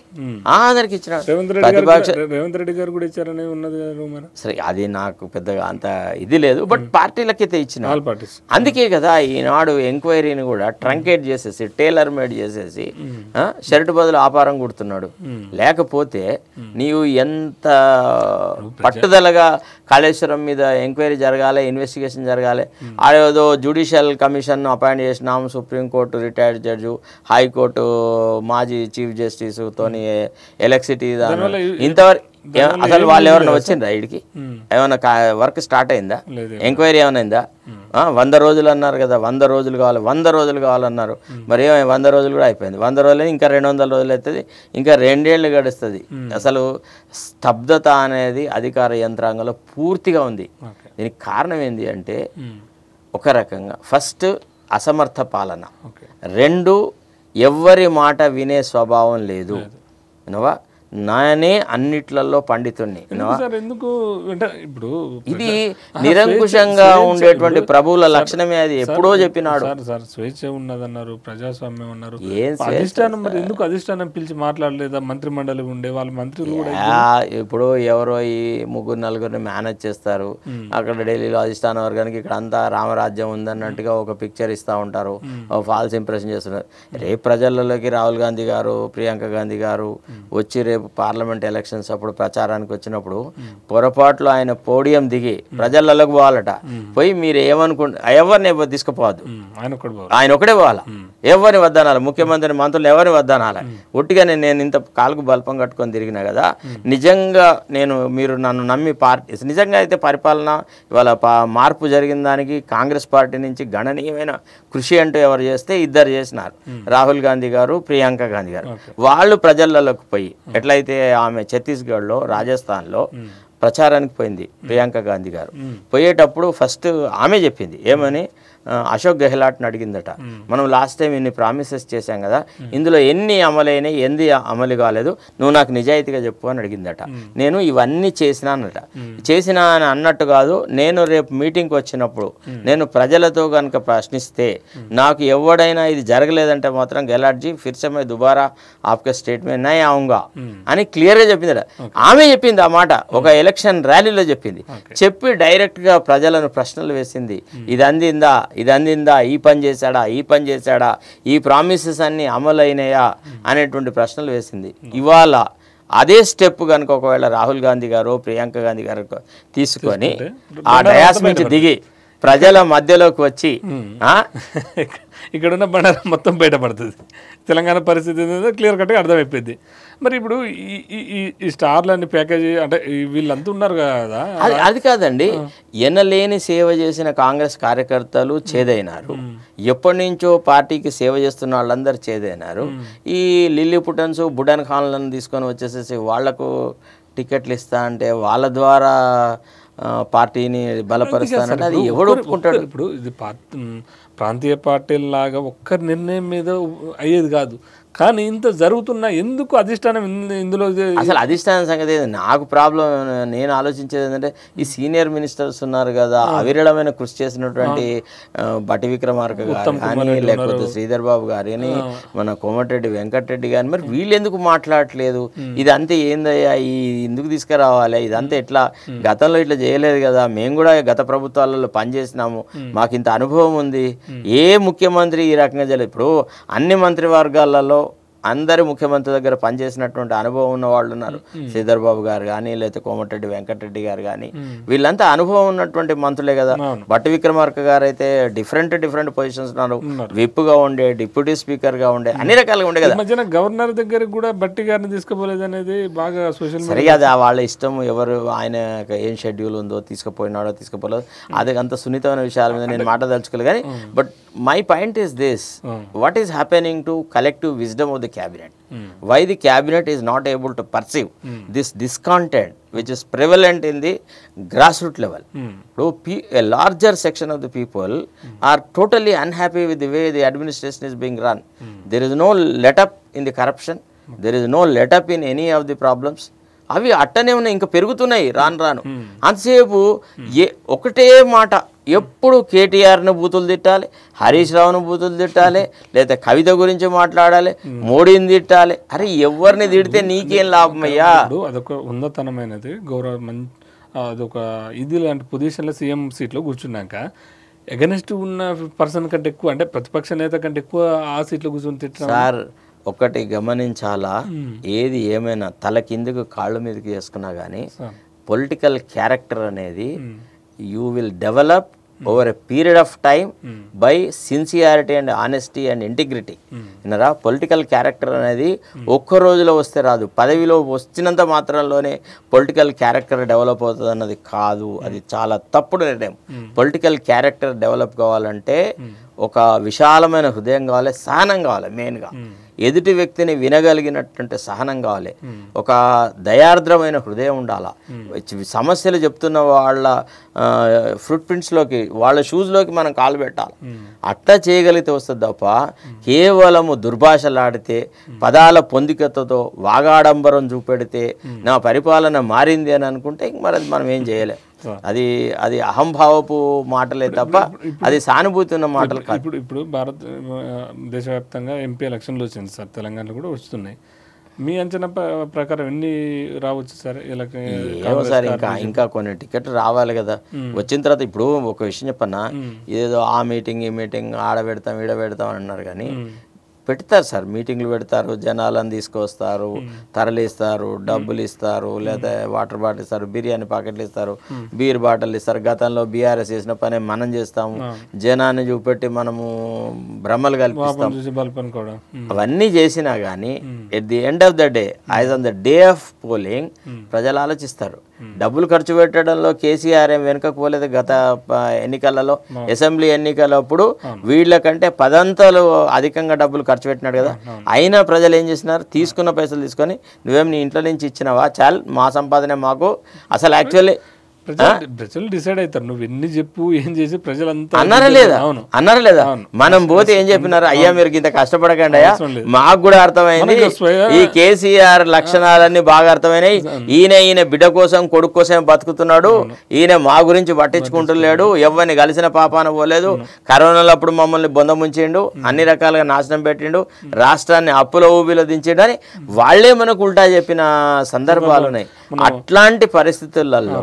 అందరికి ఇచ్చినాడు. రేవంత్ రెడ్డి గారు కూడా ఇచ్చారని ఉన్నది సరే, అది నాకు పెద్దగా అంత ఇది లేదు, బట్ పార్టీలకైతే ఇచ్చిన. అందుకే కదా ఈనాడు ఎంక్వైరీని కూడా ట్రంకేట్ చేసేసి టైలర్ మేడ్ చేసేసి షర్ట్ బదులు ఆపారం కుడుతున్నాడు. లేకపోతే నీవు ఎంత పట్టుదలగా కాళేశ్వరం మీద ఎంక్వైరీ జరగాలి, ఇన్వెస్టిగేషన్ జరగాలి, ఆడేదో జ్యుడిషియల్ కమిషన్ అపాయింట్ చేసినాం, సుప్రీంకోర్టు రిటైర్డ్ జడ్జు, హైకోర్టు మాజీ చీఫ్ జస్టిస్ తోని ఎలక్ట్రిసిటీ ఇంతవరకు అసలు వాళ్ళు ఎవరైనా వచ్చిండ్రా వీడికి? ఏమైనా వర్క్ స్టార్ట్ అయిందా? ఎంక్వైరీ ఏమైనా అయిందా? 100 రోజులు అన్నారు కదా, 100 రోజులు కావాలి, 100 రోజులు కావాలన్నారు. మరి 100 రోజులు కూడా అయిపోయింది. 100 రోజులు ఇంకా 200 రోజులు అవుతుంది, ఇంకా 2 ఏళ్ళు గడుస్తుంది. అసలు స్తబ్దత అనేది అధికార యంత్రాంగంలో పూర్తిగా ఉంది. దీనికి కారణం ఏంటి అంటే, ఒక రకంగా ఫస్ట్ అసమర్థ పాలన, 2 ఎవ్వరి మాట వినే స్వభావం లేదు. వినవా, నానే అన్నిట్లలో పండితుణ్ణి. ఎందుకు ఇప్పుడు ఇది నిరంకుశంగా ఉండేటువంటి ప్రభువుల లక్షణమే. అది ఎప్పుడో చెప్పినాడు. స్వేచ్ఛ ఉన్నదన్నారు, ప్రజాస్వామ్యం అన్నారు. అధిష్టానం మరి ఎందుకు అధిష్టానం పిలిచి మాట్లాడలేదా? మంత్రి మండలి ఉండే వాళ్ళ మంత్రులు కూడా ఇప్పుడు ఎవరో ఈ 3-4 మేనేజ్ చేస్తారు. అక్కడ ఢిల్లీలో అధిష్టాన వర్గానికి ఇక్కడ అంతా రామరాజ్యం ఉందన్నట్టుగా ఒక పిక్చర్ ఇస్తూ ఉంటారు, ఫాల్స్ ఇంప్రెషన్ చేస్తున్నారు. రేపు ప్రజలలోకి రాహుల్ గాంధీ గారు, ప్రియాంక గాంధీ గారు వచ్చి రేపు పార్లమెంట్ ఎలక్షన్స్ అప్పుడు ప్రచారానికి వచ్చినప్పుడు పొరపాట్లు ఆయన పోడియం దిగి ప్రజలలోకి పోవాలట. పోయి మీరు ఎవరిని తీసుకుపోవద్దు, ఆయన ఒకటే పోవాలా, ఎవరిని వద్దనాలి, ముఖ్యమంత్రి మంత్రులు ఎవరిని వద్దనాలి. ఒట్టిగా నేను ఇంత కాలుకు బల్పం కట్టుకొని తిరిగినా కదా, నిజంగా మీరు నన్ను నమ్మి పార్టీ నిజంగా అయితే పరిపాలన ఇవాళ మార్పు జరిగిన దానికి కాంగ్రెస్ పార్టీ నుంచి గణనీయమైన కృషి అంటూ ఎవరు చేస్తే 2 చేసినారు, రాహుల్ గాంధీ గారు, ప్రియాంక గాంధీ గారు. వాళ్ళు ప్రజలలోకి పోయి ఎట్లయితే ఆమె ఛత్తీస్గఢ్లో, రాజస్థాన్లో ప్రచారానికి పోయింది ప్రియాంక గాంధీ గారు. పోయేటప్పుడు ఫస్ట్ ఆమె చెప్పింది ఏమని, అశోక్ గెహ్లాట్ని అడిగిందట, మనం లాస్ట్ టైం ఇన్ని ప్రామిసెస్ చేశాం కదా, ఇందులో ఎన్ని అమలైనాయి, ఎంది అమలు కాలేదు, నువ్వు నాకు నిజాయితీగా చెప్పు అని అడిగిందట. నేను ఇవన్నీ చేసినానట. చేసినా అని అన్నట్టు కాదు, నేను రేపు మీటింగ్కి వచ్చినప్పుడు నేను ప్రజలతో కనుక ప్రశ్నిస్తే నాకు ఎవడైనా ఇది జరగలేదంటే మాత్రం గెహ్లాట్జీ ఫిర్సే మే దుబారా ఆప్కే స్టేట్మెంట్ నై ఆऊंगा అని క్లియర్గా చెప్పిందట. ఆమె చెప్పింది ఆ మాట, ఒక ఎలక్షన్ ర్యాలీలో చెప్పింది. చెప్పి డైరెక్ట్గా ప్రజలను ప్రశ్నలు వేసింది, ఇది అందిందా, ఈ పని చేశాడా, ఈ పని చేశాడా, ఈ ప్రామిసెస్ అన్ని అమలైనయా అనేటువంటి ప్రశ్నలు వేసింది. ఇవాళ అదే స్టెప్ కనుక ఒకవేళ రాహుల్ గాంధీ గారు, ప్రియాంక గాంధీ గారు తీసుకొని ఆ డయాస్ నుంచి దిగి ప్రజల మధ్యలోకి వచ్చి ఇక్కడున్న బండారం మొత్తం బయటపడుతుంది. తెలంగాణ పరిస్థితి క్లియర్ కట్గా అర్థమైపోయింది. మరి ఇప్పుడు ఈ స్టార్లన్నీ ప్యాకేజీ అంటే వీళ్ళంతా ఉన్నారు కదా, అది కాదండి. ఎనలేని సేవ చేసిన కాంగ్రెస్ కార్యకర్తలు చేదైనారు, ఎప్పటి నుంచో పార్టీకి సేవ చేస్తున్న వాళ్ళందరూ చేదైనారు. ఈ లిల్లీ పుటన్స్, బుడన్ ఖాన్లను తీసుకొని వచ్చేసేసి వాళ్లకు టికెట్లు ఇస్తా అంటే వాళ్ళ ద్వారా పార్టీని బలపరుస్తానంటే అది ఎవడు ఒప్పుకుంటాడు? ఇప్పుడు ఇది ప్రాంతీయ పార్టీలాగా ఒక్కరి నిర్ణయం మీద అయ్యేది కాదు. కానీ ఇంత జరుగుతున్నా ఎందుకు అధిష్టానం ఇందులో? అసలు అధిష్టానం సంగతి నాకు ప్రాబ్లం, నేను ఆలోచించేది ఏంటంటే ఈ సీనియర్ మినిస్టర్స్ ఉన్నారు కదా, అవిరళమైన కృషి చేసినటువంటి బట్టి విక్రమార్క గారు కానీ, లేకపోతే శ్రీధర్ బాబు గారు కానీ, మన కోమటిరెడ్డి వెంకటరెడ్డి కానీ, మరి వీళ్ళు ఎందుకు మాట్లాడట్లేదు? ఇదంతా ఏందయ్యా, ఎందుకు తీసుకురావాలి, ఇదంతా ఎట్లా, గతంలో ఇట్లా చేయలేదు కదా, మేము కూడా గత ప్రభుత్వాలలో పనిచేసినాము, మాకు ఇంత అనుభవం ఉంది. ఏ ముఖ్యమంత్రి ఈ రకంగా చేయలేదు. ఇప్పుడు అన్ని మంత్రివర్గాలలో అందరి ముఖ్యమంత్రి దగ్గర పనిచేసినటువంటి అనుభవం ఉన్న వాళ్ళు ఉన్నారు. శ్రీధర్ బాబు గారు కానీ, లేకపోతే కోమటిరెడ్డి వెంకటరెడ్డి గారు కానీ, వీళ్ళంతా అనుభవం ఉన్నటువంటి మంత్రులే కదా. బట్టి విక్రమార్క గారు అయితే డిఫరెంట్ పొజిషన్స్ ఉన్నారు, విప్గా ఉండే, డిప్యూటీ స్పీకర్ గా ఉండే, అన్ని రకాలుగా ఉండే కదా. మధ్యన గవర్నర్ దగ్గరికి కూడా బట్టి గారిని తీసుకుపోలేదు అనేది బాగా సోషల్ సరిగా అది వాళ్ళ ఇష్టం, ఎవరు ఆయన ఏం షెడ్యూల్ ఉందో తీసుకుపోయినాడో తీసుకోపోలేదు, అది అంత సున్నితమైన విషయాల మీద నేను మాట్లాడదలుచుకోలేదు. కానీ but my point is this, what is happening to collective wisdom of the cabinet, why the cabinet is not able to perceive this discontent which is prevalent in the grassroots level. A larger section of the people are totally unhappy with the way the administration is being run. There is no let up in the corruption, there is no let up in any of the problems. అవి అట్టనే ఉన్నాయి, ఇంకా పెరుగుతున్నాయి రాను. అంతసేపు ఒకటే మాట ఎప్పుడు కేటీఆర్ను బూతులు తిట్టాలి, హరీష్ రావును బూతులు తిట్టాలి, లేదా కవిత గురించి మాట్లాడాలి, మోడీని తిట్టాలి. అరే ఎవరిని తిడితే నీకేం లాభమయ్యా? అదొక ఉన్నతనమైనది గౌరవ అదొక ఇది లాంటి పొజిషన్లో సీఎం సీట్లో కూర్చున్నాక ఎగనెస్ట్ ఉన్న పర్సన్ కంటే ఎక్కువ అంటే ప్రతిపక్ష నేత కంటే ఎక్కువ ఆ సీట్లో కూర్చొని తిట్టడం. సార్ ఒకటి గమనించాలా, ఏది ఏమైనా తల కిందకు కాళ్ళ మీదకి చేసుకున్నా కానీ పొలిటికల్ క్యారెక్టర్ అనేది you will develop over a period of time by sincerity and honesty and integrity. విన్నారా? పొలిటికల్ క్యారెక్టర్ అనేది ఒక్క రోజులో వస్తే రాదు, పదవిలో వచ్చినంత మాత్రంలోనే పొలిటికల్ క్యారెక్టర్ డెవలప్ అవుతుంది అన్నది కాదు. అది చాలా తప్పుడు నిర్ణయం. పొలిటికల్ క్యారెక్టర్ డెవలప్ కావాలంటే ఒక విశాలమైన హృదయం కావాలి, సహనం కావాలి. మెయిన్గా ఎదుటి వ్యక్తిని వినగలిగినటువంటి సహనం కావాలి, ఒక దయార్ద్రమైన హృదయం ఉండాలా. సమస్యలు చెప్తున్న వాళ్ళ ఫుట్ ప్రింట్స్లోకి, వాళ్ళ షూస్లోకి మనం కాలు పెట్టాలి. అట్లా చేయగలిగితే వస్తుంది తప్ప కేవలము దుర్భాషలాడితే, పదాల పొందికతో వాగాడంబరం చూపెడితే నా పరిపాలన మారింది అని అనుకుంటే మరి అది మనం ఏం చేయలేం. అది అహంభావపు మాటలే తప్ప అది సానుభూతి ఉన్న మాటలు కాదు. ఇప్పుడు భారత దేశవ్యాప్తంగా ఎంపీ ఎలక్షన్లు వచ్చింది సార్, తెలంగాణలో కూడా వస్తున్నాయి. మీ అంచనా ప్రకారం ఎన్ని రావచ్చు సార్? ఏమో సార్, ఇంకా కొన్ని టికెట్ రావాలి కదా. వచ్చిన తర్వాత ఇప్పుడు ఒక విషయం చెప్పన్నా, ఏదో ఆ మీటింగ్ ఈ మీటింగ్ ఆడ పెడతాం ఈడ పెడతాం అని అన్నారు. కానీ పెడతారు సార్, మీటింగ్లు పెడతారు, జనాలను తీసుకొస్తారు, తరలిస్తారు, డబ్బులు ఇస్తారు, లేదా వాటర్ బాటిల్ ఇస్తారు, బిర్యానీ ప్యాకెట్లు ఇస్తారు, బీర్ బాటిల్ ఇస్తారు. గతంలో బీఆర్ఎస్ చేసిన పని మనం చేస్తాము, జనాన్ని చూపెట్టి మనము భ్రమలు కల్పిస్తాం. అవన్నీ చేసినా కానీ at the end of the day, as on the day of polling, ప్రజలు ఆలోచిస్తారు. డబ్బులు ఖర్చు పెట్టడంలో కేసీఆర్ ఏం వెనుకకు పోలేదు. గత ఎన్నికలలో, అసెంబ్లీ ఎన్నికలప్పుడు వీళ్ళకంటే 10 అంతలు అధికంగా డబ్బులు ఖర్చు పెట్టినాడు కదా. అయినా ప్రజలు ఏం చేసినారు? తీసుకున్న పైసలు తీసుకొని నువ్వేం నీ ఇంట్లో నుంచి ఇచ్చినావా, చాలు మా సంపాదనే మాకు. అసలు యాక్చువల్లీ ప్రజలు డిసైడ్ అవుతారు, నువ్వు ఎన్ని చెప్పు ఏం చేసి ప్రజలంతా అన్నారా లేదా? మనం పోతే ఏం చెప్పినారు? అయ్యా మీరు ఇంత కష్టపడకండి అయ్యా, మాకు కూడా అర్థమైంది, ఈ కేసీఆర్ లక్షణాలన్నీ బాగా అర్థమైనాయి, ఈయన బిడ్డ కోసం కొడుకు కోసం బతుకుతున్నాడు, ఈయన మా గురించి పట్టించుకుంటలేడు, ఎవరిని కలిసిన పాపాన పోలేదు, కరోనాలో అప్పుడు మమ్మల్ని బొందముంచిండు, అన్ని రకాలుగా నాశనం పెట్టిండు, రాష్ట్రాన్ని అప్పుల ఊబిలో దించిండు అని వాళ్లే మనకు ఉల్టా చెప్పిన సందర్భాలు ఉన్నాయి. అట్లాంటి పరిస్థితులలో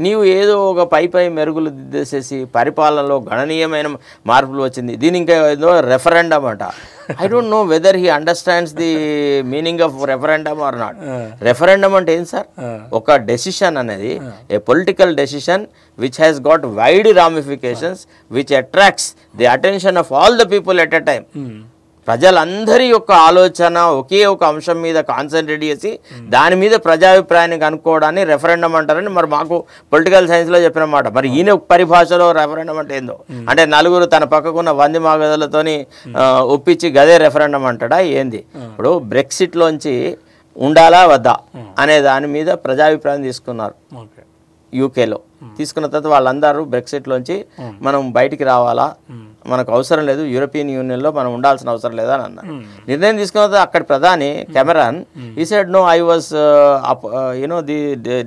నీవు ఏదో ఒక పై మెరుగులు దిద్దేసేసి పరిపాలనలో గణనీయమైన మార్పులు వచ్చింది. దీని ఇంకా ఏదో రెఫరెండం అంట. I don't know whether he understands the meaning of referendum or not. Referendum అంటే ఏంటి సార్? ఒక డెసిషన్ అనేది a political decision which has got wide ramifications, which attracts the attention of all the people at a time. ప్రజలందరి యొక్క ఆలోచన ఒకే ఒక అంశం మీద కాన్సన్ట్రేట్ చేసి దాని మీద ప్రజాభిప్రాయాన్ని కనుక్కోవడాన్ని రెఫరెండం అంటారని మరి మాకు పొలిటికల్ సైన్స్లో చెప్పిన మాట. మరి ఈయన పరిభాషలో రెఫరెండం అంటే ఏందో, అంటే నలుగురు తన పక్కకున్న వంది మాగదులతోని ఒప్పించి గదే రెఫరెండం అంటాడా ఏంది? ఇప్పుడు బ్రెక్సిట్లోంచి ఉండాలా వద్దా అనే దాని మీద ప్రజాభిప్రాయం తీసుకున్నారు యూకేలో. తీసుకున్న తర్వాత వాళ్ళందరూ బ్రెక్సిట్లోంచి మనం బయటికి రావాలా, మనకు అవసరం లేదు, యూరోపియన్ యూనియన్లో మనం ఉండాల్సిన అవసరం లేదా అని అన్నారు. నిర్ణయం తీసుకున్న తర్వాత అక్కడి ప్రధాని కెమెరాన్ ఈ said no, I was you know the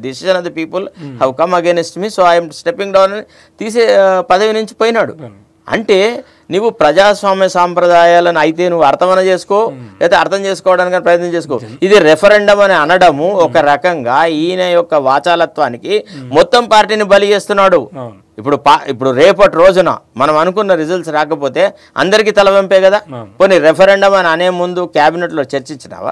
decision of the people have come against me, so I'm stepping down అని తీసే పదవి నుంచి పోయినాడు. అంటే నువ్వు ప్రజాస్వామ్య సాంప్రదాయాలను అయితే నువ్వు అర్థమన చేసుకో, లేదా అర్థం చేసుకోవడానికి ప్రయత్నం చేసుకో. ఇది రెఫరెండం అని అనడము ఒక రకంగా ఈయన యొక్క వాచాలత్వానికి మొత్తం పార్టీని బలి చేస్తున్నాడు. ఇప్పుడు రేపటి రోజున మనం అనుకున్న రిజల్ట్స్ రాకపోతే అందరికీ తలవంపే కదా. పోనీ రెఫరెండం అని అనే ముందు క్యాబినెట్లో చర్చించినావా,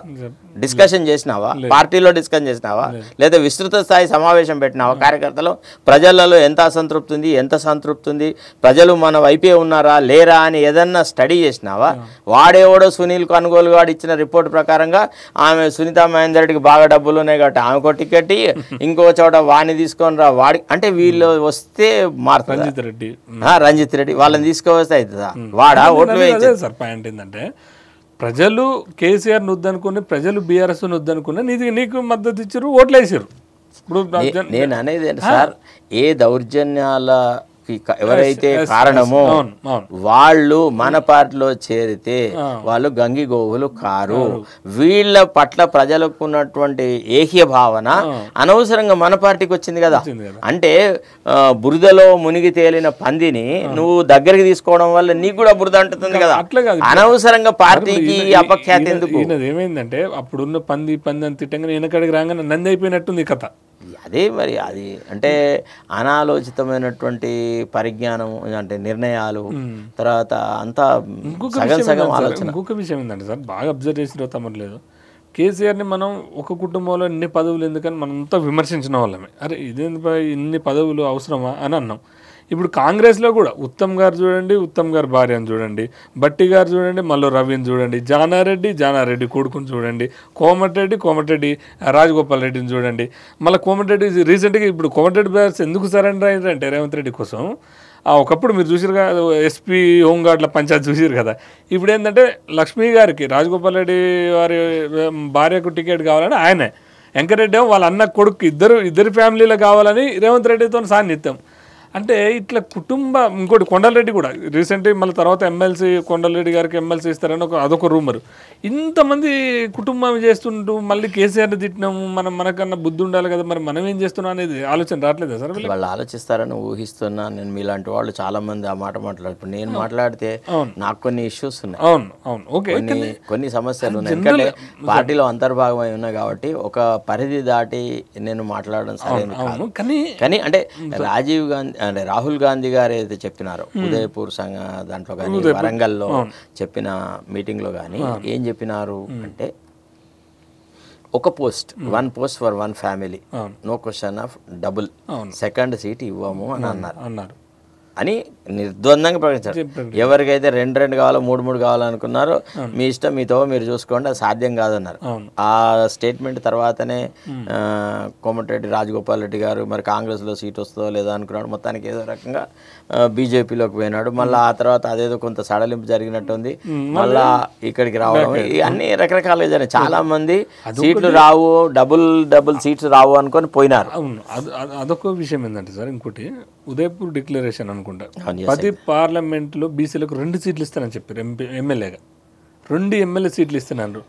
డిస్కషన్ చేసినావా, పార్టీలో డిస్కషన్ చేసినావా, లేదా విస్తృత స్థాయి సమావేశం పెట్టినావా? కార్యకర్తలు ప్రజలలో ఎంత అసంతృప్తి ఉంది, ఎంత సంతృప్తి ఉంది, ప్రజలు మన వైపే ఉన్నారా లేరా అని ఏదన్నా స్టడీ చేసినావా? వాడేవాడో సునీల్ కొనుగోలు గారు ఇచ్చిన రిపోర్ట్ ప్రకారంగా ఆమె సునీతా మహేందర్ రెడ్డికి బాగా డబ్బులు ఉన్నాయి కాబట్టి ఆమెకో టికెట్, ఇంకో చోట వాడిని తీసుకొని రా వాడి, అంటే వీళ్ళు వస్తే రంజిత్ రెడ్డి వాళ్ళని తీసుకువస్తే అవుతుందా? వాడా ఓట్లు వేయించారు సార్. పాయింట్ ఏంటంటే ప్రజలు కేసీఆర్ వద్దనుకుని, ప్రజలు బీఆర్ఎస్ వద్దనుకుని నీకు మద్దతు ఇచ్చారు, ఓట్లు వేసారు. ఇప్పుడు నేను అనేది సార్, ఏ దౌర్జన్యాల ఎవరైతే కారణమో వాళ్ళు మన పార్టీలో చేరితే వాళ్ళు గంగిగోవులు కారు. వీళ్ళ పట్ల ప్రజలకు ఉన్నటువంటి ఏహ్య భావన అనవసరంగా మన పార్టీకి వచ్చింది కదా. అంటే బురదలో మునిగి తేలిన పందిని నువ్వు దగ్గరికి తీసుకోవడం వల్ల నీకు కూడా బురద అంటుతుంది కదా. అనవసరంగా పార్టీకి అపఖ్యాతి ఎందుకు? ఏమైందంటే అప్పుడున్న పంది అని తిట్టంగా వెనకడికి రాగానే నంది అయిపోయినట్టుంది కథ. అదే మరి అది అంటే అనాలోచితమైనటువంటి పరిజ్ఞానం, అంటే నిర్ణయాలు, తర్వాత అంతా సగం ఆలోచన. ఇంకొక విషయం ఏంటంటే సార్, బాగా అబ్జర్వ్ చేసిన తమరు లేదు, కేసీఆర్ని మనం ఒక కుటుంబంలో ఇన్ని పదవులు ఎందుకని మనం అంతా విమర్శించిన వాళ్ళమే. అరే ఇదేందుకు ఇన్ని పదవులు అవసరమా అని అన్నాం. ఇప్పుడు కాంగ్రెస్లో కూడా ఉత్తమ్ గారు చూడండి, ఉత్తమ్ గారి భార్యను చూడండి, భట్టి గారు చూడండి, మళ్ళీ రవిని చూడండి, జానారెడ్డి కొడుకుని చూడండి, కోమటిరెడ్డి రాజగోపాల్ రెడ్డిని చూడండి. మళ్ళీ కోమటిరెడ్డి రీసెంట్గా ఇప్పుడు కోమటిరెడ్డి బ్రదర్స్ ఎందుకు సరెండర్ అయ్యారంటే రేవంత్ రెడ్డి కోసం. ఒకప్పుడు మీరు చూసారు కదా ఎస్పీ హోంగార్డ్ల పంచాయతీ చూసారు కదా. ఇప్పుడు ఏంటంటే లక్ష్మీ గారికి రాజగోపాల్ రెడ్డి వారి భార్యకు టికెట్ కావాలని ఆయనే, వెంకరెడ్డి వాళ్ళ అన్న కొడుకు ఇద్దరు ఫ్యామిలీలో కావాలని రేవంత్ రెడ్డితో సాన్నిధ్యం. అంటే ఇట్లా ఇంకోటి కొండలరెడ్డి కూడా రీసెంట్గా మళ్ళీ తర్వాత ఎమ్మెల్సీ కొండలరెడ్డి గారికి ఎమ్మెల్సీ ఇస్తారని అదొక రూమర్. ఇంతమంది కుటుంబం చేస్తుంటూ మళ్ళీ కేసీఆర్ని తిట్టినాము, మనకన్నా బుద్ధి ఉండాలి కదా, మరి మనం ఏం చేస్తున్నాం అనేది ఆలోచన రావట్లేదా సార్? వాళ్ళు ఆలోచిస్తారని ఊహిస్తున్నా నేను. మీలాంటి వాళ్ళు చాలా మంది ఆ మాట మాట్లాడుతున్నారు. నేను మాట్లాడితే నాకు కొన్ని ఇష్యూస్ ఉన్నాయి. అవును ఓకే, కొన్ని సమస్యలు ఉన్నాయి. ఎందుకంటే పార్టీలో అంతర్భాగమై ఉన్నాయి కాబట్టి ఒక పరిధి దాటి నేను మాట్లాడడం సరైనది కాదు. కానీ అంటే రాజీవ్ గాంధీ అంటే రాహుల్ గాంధీ గారు ఏదైతే చెప్పినారో ఉదయపూర్ సంఘ దాంట్లో కానీ వరంగల్లో చెప్పిన మీటింగ్లో కానీ ఏం చెప్పినారు అంటే, ఒక post, 1 post for 1 family, no question of double, second seat ఇవ్వము అని అన్నారు అని నిర్ద్వందంగా ప్రకటించారు. ఎవరికైతే 2 కావాలో 3 కావాలనుకున్నారో మీ ఇష్టం, మీతో మీరు చూసుకోండి, అది సాధ్యం కాదన్నారు. ఆ స్టేట్మెంట్ తర్వాతనే కోమటిరెడ్డి రాజగోపాల్ రెడ్డి గారు మరి కాంగ్రెస్లో సీట్ వస్తుందో లేదో అనుకున్నాడు. మొత్తానికి ఏదో రకంగా బీజేపీలోకి పోయినాడు. మళ్ళీ ఆ తర్వాత అదేదో కొంత సడలింపు జరిగినట్టుంది. మళ్ళా ఇక్కడికి రావడం అన్ని రకరకాలుగా జరిగాయి. చాలా మంది సీట్లు రావు, డబుల్ సీట్స్ రావు అనుకొని పోయినారు. అదొక విషయం ఏంటంటే సార్, ఇంకోటి ఉదయపూర్ డిక్లరేషన్ అనుకుంటా 10 పార్లమెంట్లో బీసీలకు 2 సీట్లు ఇస్తానని చెప్పారు. ఎమ్మెల్యేగా 2 ఎమ్మెల్యే సీట్లు ఇస్తున్నారు.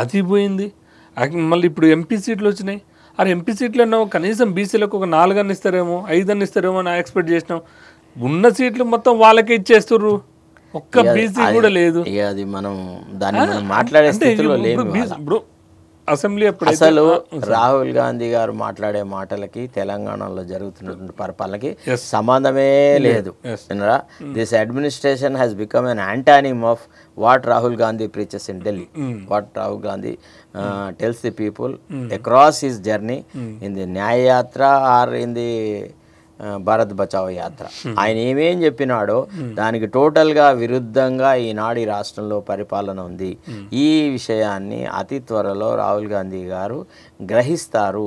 అది పోయింది. మళ్ళీ ఇప్పుడు ఎంపీ సీట్లు వచ్చినాయి. అరే ఎంపీ సీట్లు అన్నావు, కనీసం బీసీలకు ఒక 4 ఇస్తారేమో 5 ఇస్తారేమో అని ఎక్స్పెక్ట్ చేసినాం. ఉన్న సీట్లు మొత్తం వాళ్ళకే ఇచ్చేస్తుర్రు, ఒక్క బీసీ కూడా లేదు. అది మనం దాన్ని మాట్లాడే స్థితిలో లేము. ఇప్పుడు అసెంబ్లీ అసలు రాహుల్ గాంధీ గారు మాట్లాడే మాటలకి తెలంగాణలో జరుగుతున్నటువంటి పరిపాలనకి సంబంధమే లేదు. This administration has become an antonym of what Rahul Gandhi preaches in Delhi, what Rahul Gandhi tells the people across his journey in the Nyaya Yatra or in the Bharat Bachao యాత్ర. ఆయన ఏమేం చెప్పినాడో దానికి టోటల్గా విరుద్ధంగా ఈనాడు రాష్ట్రంలో పరిపాలన ఉంది. ఈ విషయాన్ని అతి త్వరలో రాహుల్ గాంధీ గారు గ్రహిస్తారు.